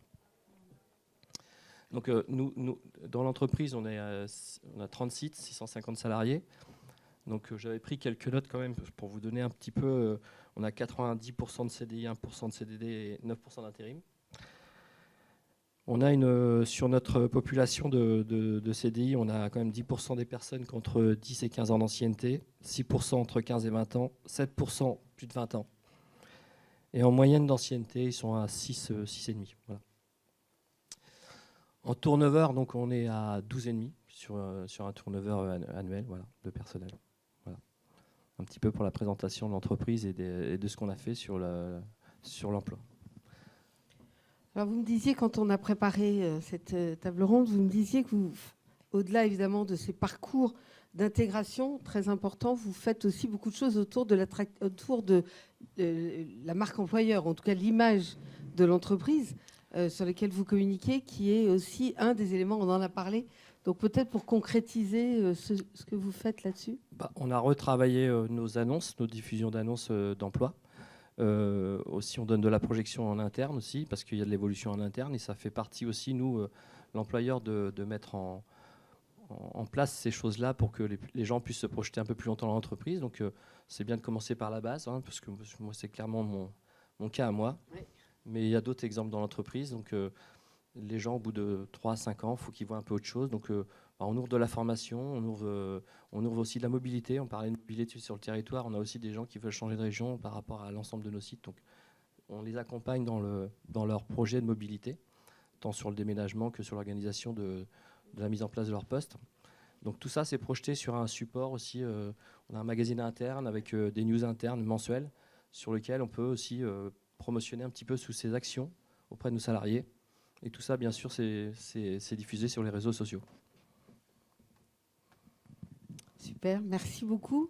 Donc nous, dans l'entreprise, on a 30 sites, 650 salariés. Donc j'avais pris quelques notes quand même pour vous donner un petit peu. On a 90% de CDI, 1% de CDD et 9% d'intérim. On a sur notre population de CDI, on a quand même 10% des personnes qui ont entre 10 et 15 ans d'ancienneté, 6% entre 15 et 20 ans, 7% plus de 20 ans. Et en moyenne d'ancienneté, ils sont à 6,5. Voilà. En turnover, donc on est à 12,5 sur un turnover annuel, voilà, de personnel. Voilà. Un petit peu pour la présentation de l'entreprise et de ce qu'on a fait sur l'emploi. Alors vous me disiez, quand on a préparé cette table ronde, vous me disiez que vous, au-delà évidemment de ces parcours d'intégration très importants, vous faites aussi beaucoup de choses autour de la marque employeur, en tout cas l'image de l'entreprise sur laquelle vous communiquez, qui est aussi un des éléments, on en a parlé. Donc peut-être pour concrétiser ce que vous faites là-dessus. On a retravaillé nos annonces, nos diffusions d'annonces d'emploi. Aussi, on donne de la projection en interne aussi, parce qu'il y a de l'évolution en interne, et ça fait partie aussi, nous, l'employeur, de mettre en place ces choses-là pour que les gens puissent se projeter un peu plus longtemps dans l'entreprise. Donc c'est bien de commencer par la base, parce que moi, c'est clairement mon cas à moi. Oui. Mais il y a d'autres exemples dans l'entreprise. Donc les gens, au bout de 3 à 5 ans, il faut qu'ils voient un peu autre chose. Donc on ouvre de la formation, on ouvre aussi de la mobilité. On parlait de mobilité sur le territoire. On a aussi des gens qui veulent changer de région par rapport à l'ensemble de nos sites. Donc on les accompagne dans leur projet de mobilité, tant sur le déménagement que sur l'organisation de la mise en place de leur poste. Donc tout ça, c'est projeté sur un support aussi. On a un magazine interne avec des news internes mensuelles sur lequel on peut aussi promotionner un petit peu sous ces actions auprès de nos salariés. Et tout ça, bien sûr, c'est diffusé sur les réseaux sociaux. Super, merci beaucoup.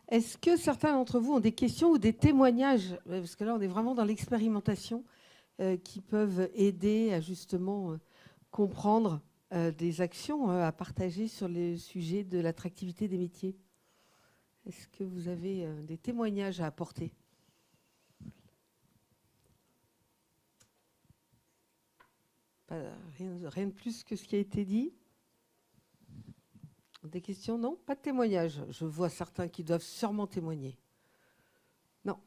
Est-ce que certains d'entre vous ont des questions ou des témoignages, parce que là, on est vraiment dans l'expérimentation, qui peuvent aider à justement comprendre des actions à partager sur les sujets de l'attractivité des métiers? Est-ce que vous avez des témoignages à apporter? Rien de plus que ce qui a été dit. Des questions? Non? Pas de témoignages. Je vois certains qui doivent sûrement témoigner. Non.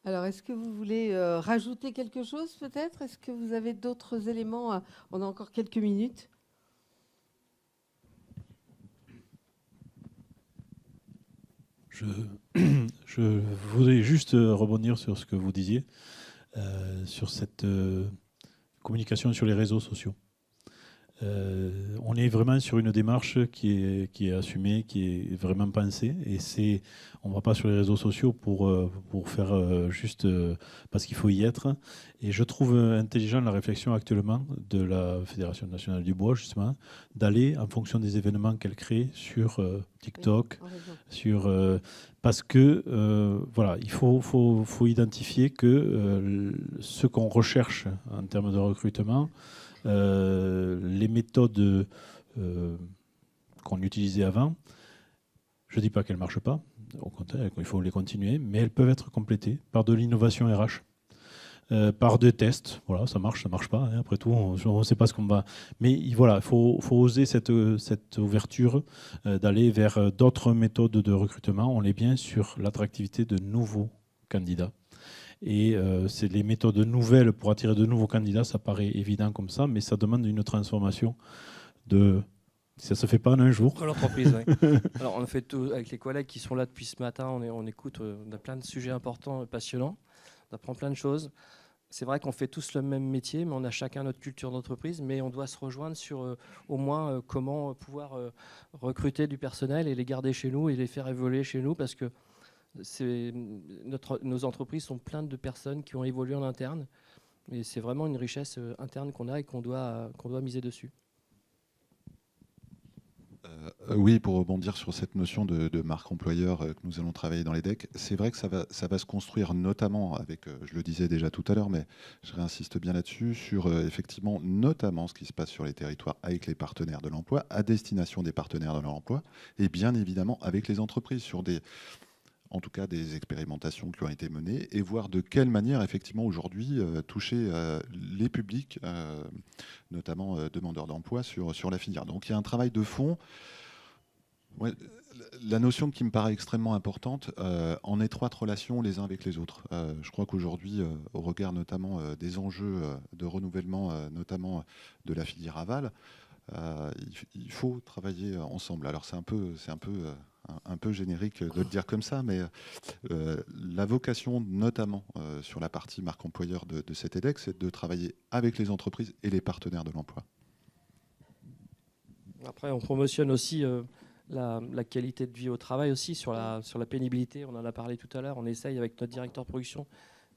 Alors, est-ce que vous voulez rajouter quelque chose peut-être? Est-ce que vous avez d'autres éléments? On a encore quelques minutes. Je voudrais juste rebondir sur ce que vous disiez, sur cette communication sur les réseaux sociaux. On est vraiment sur une démarche qui est assumée, qui est vraiment pensée, et on ne va pas sur les réseaux sociaux pour faire juste parce qu'il faut y être. Et je trouve intelligent la réflexion actuellement de la Fédération nationale du bois, justement, d'aller en fonction des événements qu'elle crée sur TikTok, parce que voilà, il faut identifier que ce qu'on recherche en termes de recrutement, les méthodes qu'on utilisait avant, je ne dis pas qu'elles ne marchent pas, au contraire, il faut les continuer, mais elles peuvent être complétées par de l'innovation RH. par des tests. Voilà, ça marche pas. Hein, après tout, on ne sait pas ce qu'on va. Mais voilà, il faut oser cette ouverture d'aller vers d'autres méthodes de recrutement. On est bien sur l'attractivité de nouveaux candidats. Et c'est les méthodes nouvelles pour attirer de nouveaux candidats, ça paraît évident comme ça, mais ça demande une transformation ça ne se fait pas en un jour. Dans l'entreprise, oui. Alors, on a fait tout avec les collègues qui sont là depuis ce matin. On écoute, on a plein de sujets importants et passionnants. On apprend plein de choses. C'est vrai qu'on fait tous le même métier, mais on a chacun notre culture d'entreprise. Mais on doit se rejoindre sur au moins comment pouvoir recruter du personnel et les garder chez nous et les faire évoluer chez nous, parce que nos entreprises sont pleines de personnes qui ont évolué en interne. Et c'est vraiment une richesse interne qu'on a et qu'on doit miser dessus. Oui, pour rebondir sur cette notion de marque employeur que nous allons travailler dans les decks, c'est vrai que ça va se construire notamment avec, je le disais déjà tout à l'heure, mais je réinsiste bien là-dessus, sur effectivement notamment ce qui se passe sur les territoires avec les partenaires de l'emploi, à destination des partenaires de l'emploi, et bien évidemment avec les entreprises sur en tout cas des expérimentations qui ont été menées, et voir de quelle manière effectivement aujourd'hui toucher les publics, notamment demandeurs d'emploi sur la filière. Donc il y a un travail de fond. Ouais, la notion qui me paraît extrêmement importante, en étroite relation les uns avec les autres. Je crois qu'aujourd'hui, au regard notamment des enjeux de renouvellement, notamment de la filière aval, il faut travailler ensemble. Alors c'est un peu générique de le dire comme ça, mais la vocation, notamment sur la partie marque employeur de cet EDEC, c'est de travailler avec les entreprises et les partenaires de l'emploi. Après, on promotionne aussi la qualité de vie au travail, aussi sur la pénibilité. On en a parlé tout à l'heure. On essaye avec notre directeur de production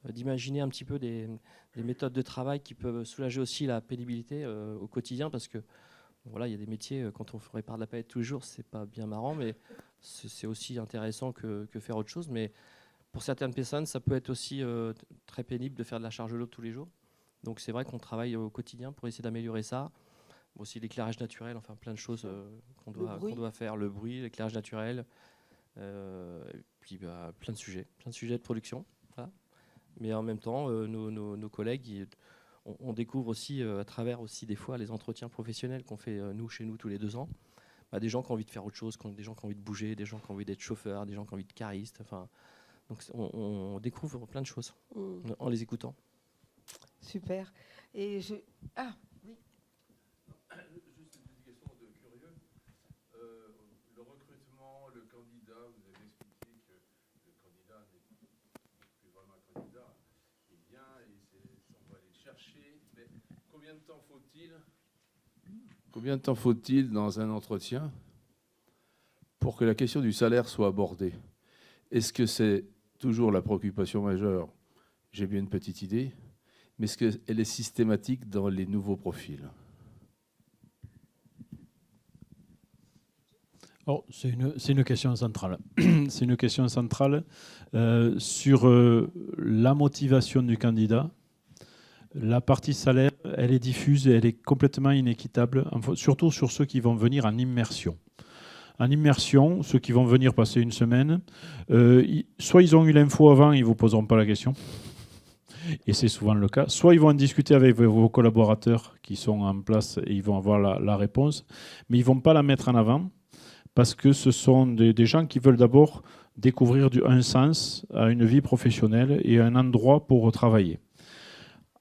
d'imaginer un petit peu des méthodes de travail qui peuvent soulager aussi la pénibilité au quotidien, parce que voilà, il y a des métiers, quand on répare de la palette tous les jours, c'est pas bien marrant, mais c'est aussi intéressant que faire autre chose. Mais pour certaines personnes, ça peut être aussi très pénible de faire de la charge de l'eau tous les jours. Donc c'est vrai qu'on travaille au quotidien pour essayer d'améliorer ça. Aussi l'éclairage naturel, enfin plein de choses qu'on doit faire. Le bruit, l'éclairage naturel, et puis plein de sujets de production. Voilà. Mais en même temps, nos collègues, on découvre aussi à travers aussi des fois les entretiens professionnels qu'on fait chez nous tous les 2 ans, des gens qui ont envie de faire autre chose, des gens qui ont envie de bouger, des gens qui ont envie d'être chauffeurs, des gens qui ont envie de caristes. Enfin, donc on découvre plein de choses en les écoutant. Super. Et oui. Juste une petite question de curieux. Le recrutement, le candidat, vous avez expliqué que le candidat n'est plus vraiment un candidat. Il vient et on va aller le chercher. Mais combien de temps faut-il dans un entretien pour que la question du salaire soit abordée? Est-ce que c'est toujours la préoccupation majeure? J'ai bien une petite idée. Mais est-ce qu'elle est systématique dans les nouveaux profils? Oh, c'est une question centrale. C'est une question centrale sur la motivation du candidat. La partie salaire, elle est diffuse et elle est complètement inéquitable, surtout sur ceux qui vont venir en immersion. En immersion, ceux qui vont venir passer une semaine, soit ils ont eu l'info avant, ils ne vous poseront pas la question. Et c'est souvent le cas. Soit ils vont en discuter avec vos collaborateurs qui sont en place et ils vont avoir la réponse, mais ils ne vont pas la mettre en avant parce que ce sont des gens qui veulent d'abord découvrir un sens à une vie professionnelle et un endroit pour travailler.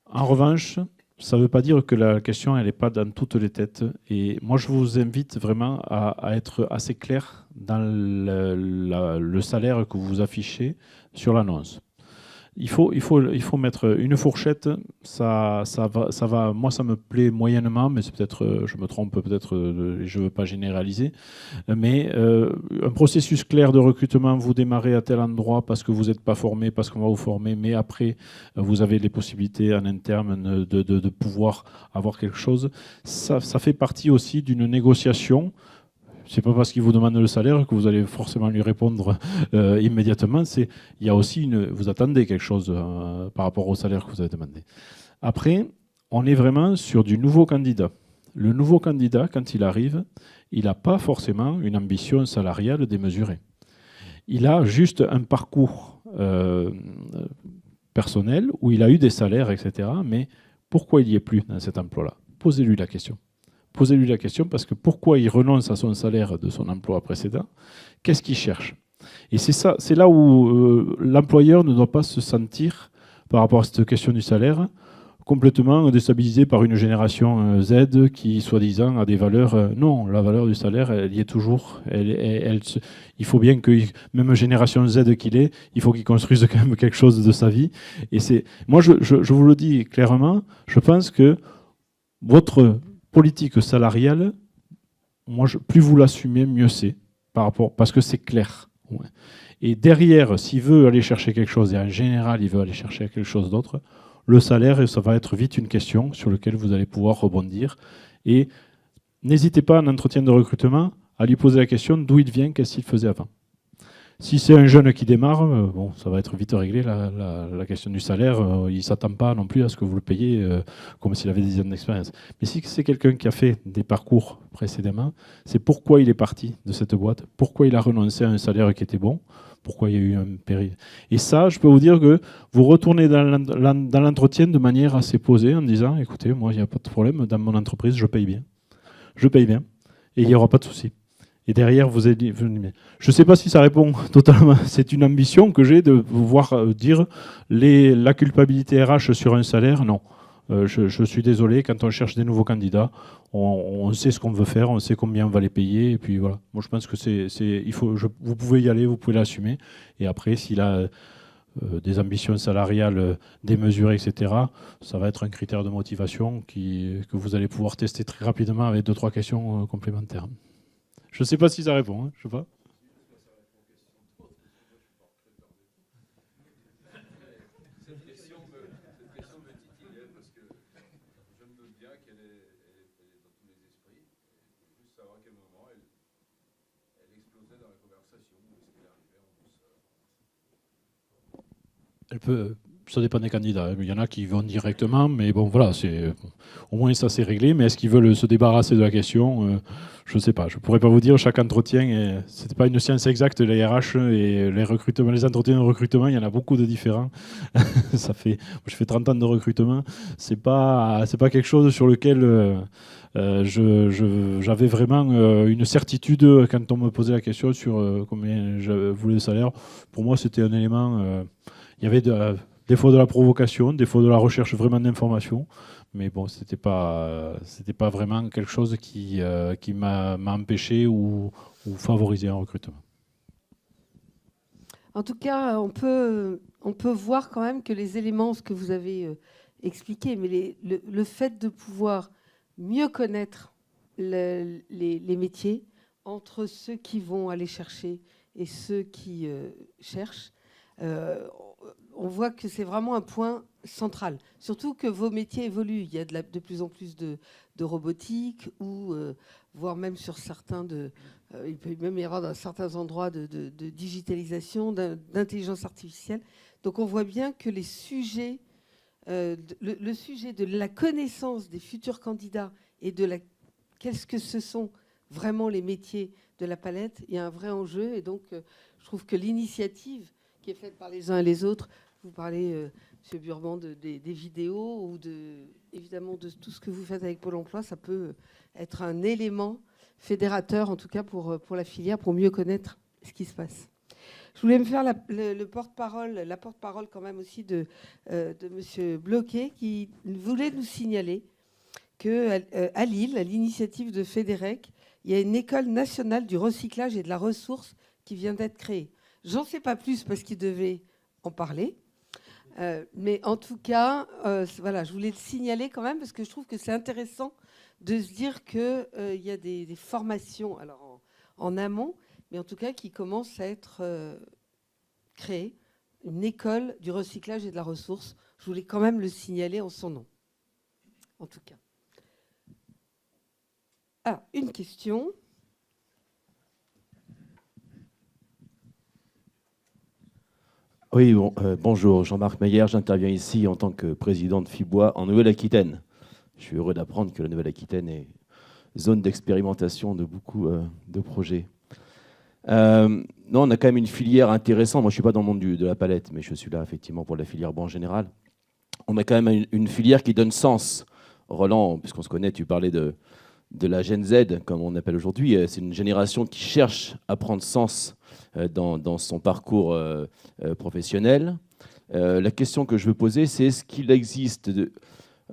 En revanche, ça ne veut pas dire que la question elle n'est pas dans toutes les têtes. Et moi, je vous invite vraiment à être assez clair dans le salaire que vous affichez sur l'annonce. Il faut mettre une fourchette, ça va. Moi, ça me plaît moyennement, mais c'est peut-être, je me trompe peut-être, je ne veux pas généraliser. Mais un processus clair de recrutement, vous démarrez à tel endroit parce que vous n'êtes pas formé, parce qu'on va vous former, mais après, vous avez les possibilités en interne de pouvoir avoir quelque chose. Ça fait partie aussi d'une négociation. C'est pas parce qu'il vous demande le salaire que vous allez forcément lui répondre immédiatement. Il y a aussi vous attendez quelque chose par rapport au salaire que vous avez demandé. Après, on est vraiment sur du nouveau candidat. Le nouveau candidat, quand il arrive, il n'a pas forcément une ambition salariale démesurée. Il a juste un parcours personnel, où il a eu des salaires, etc. Mais pourquoi il n'y est plus dans cet emploi-là? Posez-lui la question. Posez-lui la question parce que pourquoi il renonce à son salaire de son emploi précédent? Qu'est-ce qu'il cherche? Et c'est là où l'employeur ne doit pas se sentir, par rapport à cette question du salaire, complètement déstabilisé par une génération Z qui, soi-disant, a des valeurs. Non, la valeur du salaire, elle y est toujours. Il faut bien que, même génération Z qu'il est, il faut qu'il construise quand même quelque chose de sa vie. Et moi, je vous le dis clairement, je pense que votre politique salariale, plus vous l'assumez, mieux c'est, parce que c'est clair. Ouais. Et derrière, s'il veut aller chercher quelque chose, et en général, il veut aller chercher quelque chose d'autre, le salaire, ça va être vite une question sur laquelle vous allez pouvoir rebondir. Et n'hésitez pas en entretien de recrutement à lui poser la question d'où il vient, qu'est-ce qu'il faisait avant. Si c'est un jeune qui démarre, bon, ça va être vite réglé, la question du salaire. Il ne s'attend pas non plus à ce que vous le payiez comme s'il avait des dizaines d'expérience. Mais si c'est quelqu'un qui a fait des parcours précédemment, c'est pourquoi il est parti de cette boîte, pourquoi il a renoncé à un salaire qui était bon, pourquoi il y a eu un péril. Et ça, je peux vous dire que vous retournez dans l'entretien de manière assez posée en disant, écoutez, moi, il n'y a pas de problème, dans mon entreprise, je paye bien. Je paye bien. Et il n'y aura pas de souci. Et derrière, vous êtes... Je ne sais pas si ça répond totalement. C'est une ambition que j'ai de pouvoir dire la culpabilité RH sur un salaire, non. Je suis désolé, quand on cherche des nouveaux candidats, on sait ce qu'on veut faire, on sait combien on va les payer, et puis voilà. Moi, je pense que vous pouvez y aller, vous pouvez l'assumer. Et après, s'il a des ambitions salariales démesurées, etc., ça va être un critère de motivation que vous allez pouvoir tester très rapidement avec 2-3 questions complémentaires. Je ne sais pas si ça répond, hein, je sais pas. Cette question me titillait parce que je me doute bien qu'elle est dans tous les esprits. Je voulais juste savoir à quel moment elle explosait dans la conversation, où est-ce qu'elle arrivait en douceur. Ça dépend des candidats. Il y en a qui vont directement, mais bon, voilà, au moins ça c'est réglé. Mais est-ce qu'ils veulent se débarrasser de la question? Je ne sais pas. Je ne pourrais pas vous dire. Chaque entretien, ce n'est pas une science exacte, les RH et les recrutements, les entretiens de recrutement, il y en a beaucoup de différents. Je fais 30 ans de recrutement. C'est pas quelque chose sur lequel j'avais vraiment une certitude quand on me posait la question sur combien je voulais de salaire. Pour moi, c'était un élément. Il y avait des fois de la provocation, des fois de la recherche vraiment d'informations, mais bon, c'était pas vraiment quelque chose qui m'a empêché ou favorisé un recrutement. En tout cas, on peut voir quand même que les éléments, ce que vous avez expliqué, mais le fait de pouvoir mieux connaître les métiers entre ceux qui vont aller chercher et ceux qui cherchent, on voit que c'est vraiment un point central. Surtout que vos métiers évoluent. Il y a de plus en plus de robotique, ou voire même sur certains il peut même y avoir dans certains endroits de digitalisation, d'intelligence artificielle. Donc on voit bien que les sujets, le sujet de la connaissance des futurs candidats et qu'est-ce que ce sont vraiment les métiers de la palette, il y a un vrai enjeu. Et donc je trouve que l'initiative qui est faite par les uns et les autres, vous parlez, M. Burban, des vidéos ou évidemment de tout ce que vous faites avec Pôle emploi, ça peut être un élément fédérateur, en tout cas pour la filière, pour mieux connaître ce qui se passe. Je voulais me faire la porte-parole quand même aussi de M. Bloquet, qui voulait nous signaler qu'à Lille, à l'initiative de Fédérec, il y a une école nationale du recyclage et de la ressource qui vient d'être créée. J'en sais pas plus parce qu'il devait en parler. Mais en tout cas, voilà, je voulais le signaler quand même parce que je trouve que c'est intéressant de se dire qu'il y a des formations alors en amont, mais en tout cas qui commencent à être créées. Une école du recyclage et de la ressource. Je voulais quand même le signaler en son nom. En tout cas. Ah, une question. Oui, bonjour, Jean-Marc Meyer, j'interviens ici en tant que président de Fibois en Nouvelle-Aquitaine. Je suis heureux d'apprendre que la Nouvelle-Aquitaine est zone d'expérimentation de beaucoup de projets. Non, on a quand même une filière intéressante. Moi, je ne suis pas dans le monde de la palette, mais je suis là effectivement pour la filière bois en général. On a quand même une filière qui donne sens. Roland, puisqu'on se connaît, tu parlais de la Gen Z, comme on appelle aujourd'hui. C'est une génération qui cherche à prendre sens dans son parcours professionnel. La question que je veux poser, c'est est-ce qu'il existe...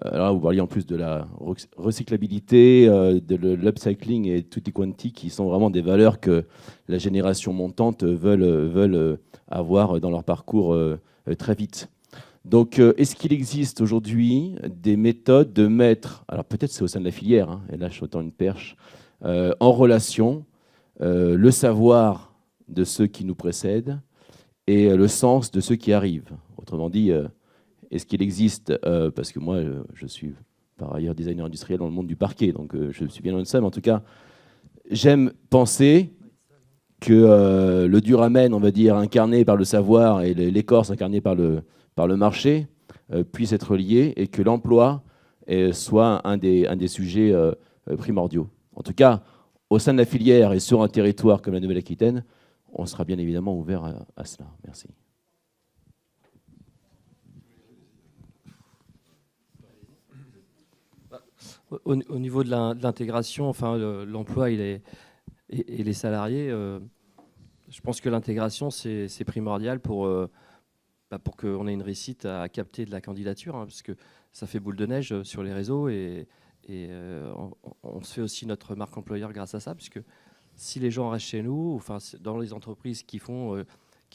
Alors, vous parliez en plus de la recyclabilité, de l'upcycling et tutti quanti, qui sont vraiment des valeurs que la génération montante veulent avoir dans leur parcours très vite. Donc, est-ce qu'il existe aujourd'hui des méthodes de mettre, alors peut-être c'est au sein de la filière, hein, et là je tends une perche, en relation le savoir de ceux qui nous précèdent et le sens de ceux qui arrivent. Autrement dit, est-ce qu'il existe, parce que moi je suis par ailleurs designer industriel dans le monde du parquet, donc je suis bien loin de ça, mais en tout cas, j'aime penser que le duramen, on va dire, incarné par le savoir et l'écorce incarnée par le marché puisse être lié et que l'emploi soit un des sujets primordiaux. En tout cas, au sein de la filière et sur un territoire comme la Nouvelle-Aquitaine, on sera bien évidemment ouvert à cela. Merci. Au niveau de l'intégration, enfin, l'emploi et les salariés, je pense que l'intégration, c'est primordial pour qu'on ait une réussite à capter de la candidature, hein, parce que ça fait boule de neige sur les réseaux et on se fait aussi notre marque employeur grâce à ça, puisque si les gens restent chez nous, enfin, dans les entreprises qui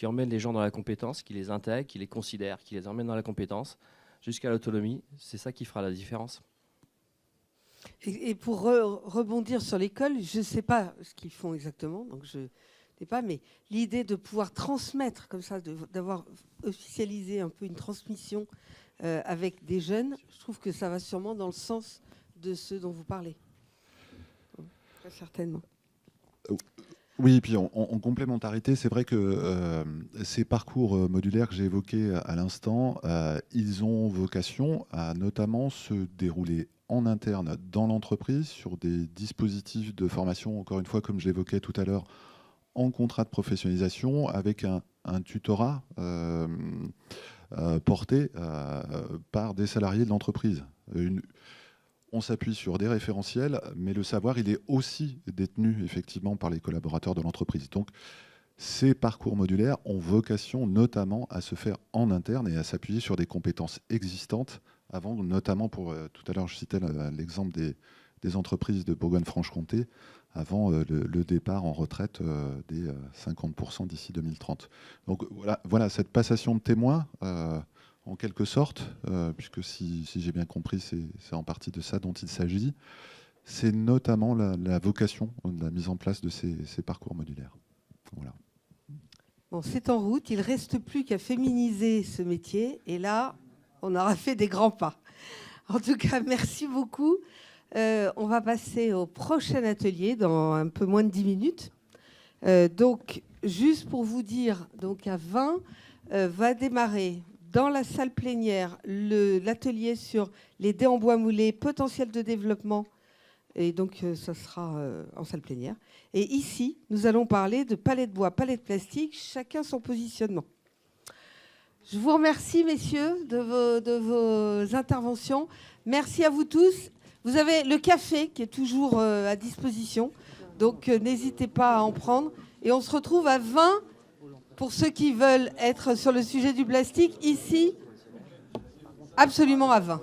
emmènent les gens dans la compétence, qui les intègrent, qui les considèrent, qui les emmènent dans la compétence, jusqu'à l'autonomie, c'est ça qui fera la différence. Et pour rebondir sur l'école, je ne sais pas ce qu'ils font exactement, donc je sais pas, mais l'idée de pouvoir transmettre comme ça, d'avoir officialisé un peu une transmission avec des jeunes, je trouve que ça va sûrement dans le sens de ce dont vous parlez. Très certainement. Oui, et puis en complémentarité, c'est vrai que ces parcours modulaires que j'ai évoqués à l'instant, ils ont vocation à notamment se dérouler en interne dans l'entreprise sur des dispositifs de formation, encore une fois, comme je l'évoquais tout à l'heure, en contrat de professionnalisation, avec un tutorat porté par des salariés de l'entreprise. On s'appuie sur des référentiels, mais le savoir, il est aussi détenu effectivement par les collaborateurs de l'entreprise. Donc, ces parcours modulaires ont vocation notamment à se faire en interne et à s'appuyer sur des compétences existantes, avant, notamment pour, tout à l'heure, je citais l'exemple des entreprises de Bourgogne-Franche-Comté, avant le départ en retraite des 50% d'ici 2030. Donc voilà cette passation de témoins, en quelque sorte, puisque si j'ai bien compris, c'est en partie de ça dont il s'agit, c'est notamment la vocation de la mise en place de ces parcours modulaires. Voilà. Bon, c'est en route, il ne reste plus qu'à féminiser ce métier, et là, on aura fait des grands pas. En tout cas, merci beaucoup. On va passer au prochain atelier dans un peu moins de 10 minutes. Donc, juste pour vous dire, donc à 20, va démarrer dans la salle plénière l'atelier sur les dés en bois moulé, potentiel de développement. Et donc, ça sera en salle plénière. Et ici, nous allons parler de palets de bois, palets de plastique, chacun son positionnement. Je vous remercie, messieurs, de vos interventions. Merci à vous tous. Vous avez le café qui est toujours à disposition. Donc, n'hésitez pas à en prendre. Et on se retrouve à 20 pour ceux qui veulent être sur le sujet du plastique. Ici, absolument à 20.